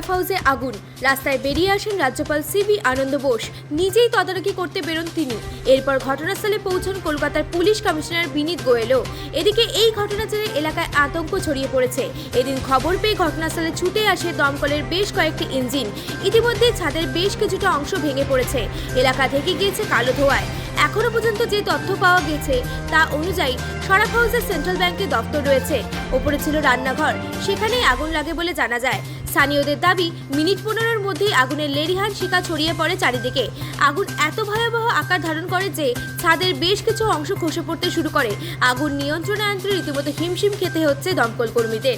হাউসে আগুন। রাস্তায় বেরিয়ে আসেন রাজ্যপাল সিভি আনন্দ বোস, নিজেই তদারকি করতে বেরোন তিনি। এরপর ঘটনাস্থলে পৌঁছন কলকাতার পুলিশ কমিশনার বিনীত গোয়েলও। এদিকে এই ঘটনার জেরে এলাকায় আতঙ্ক ছড়িয়ে পড়েছে। এদিন খবর পেয়ে ঘটনাস্থলে ছুটে আসে দমকলের বেশ কয়েকটি ইঞ্জিন। ইতিমধ্যে ছাদের বেশ কিছুটা অংশ ভেঙে পড়েছে, এলাকা থেকে গিয়েছে কালো ধোঁয়ায়। এখনো পর্যন্ত যে তথ্য পাওয়া গেছে তা অনুযায়ী সরাফ হাউসে সেন্ট্রাল ব্যাংকের দপ্তর রয়েছে, ওপরে ছিল রান্নাঘর, সেখানেই আগুন লাগে বলে জানা যায়। স্থানীয়দের দাবি, মিনিট 15-এর মধ্যেই আগুনের লেলিহান শিখা ছড়িয়ে পড়ে চারিদিকে। আগুন এত ভয়াবহ আকার ধারণ করে যে ছাদের বেশ কিছু অংশ খসে পড়তে শুরু করে। আগুন নিয়ন্ত্রণে আনতে রীতিমতো হিমশিম খেতে হচ্ছে দমকল কর্মীদের।